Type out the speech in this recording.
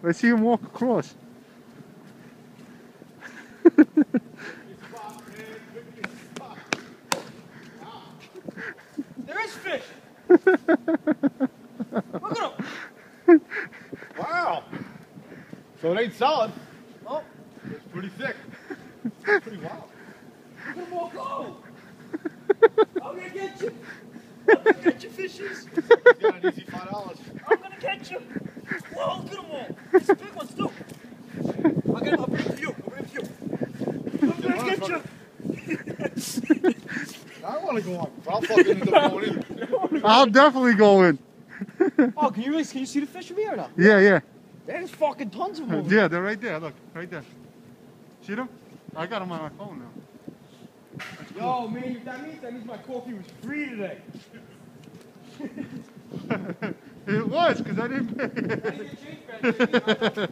I see him walk across. There is fish. Look at him. Wow. So it ain't solid. Oh, It's pretty thick. It's pretty wild. look at him all go. I'm gonna get you. I'm gonna get you, fishes. He's got an easy $5. I'm gonna get you. Whoa, look at them all. It's big ones too. I'll bring it to you. I'll bring it to you. I'm gonna get you. I don't want to go on. But I'll fucking end up going in. I'll definitely go in. Oh, can you see the fish from here or not? Yeah, yeah. There's fucking tons of them. Over Yeah, they're right there. Look, right there. See them? I got them on my phone now. Yo, man, if that means my coffee was free today. It was, because I didn't pay. I didn't get changed back there.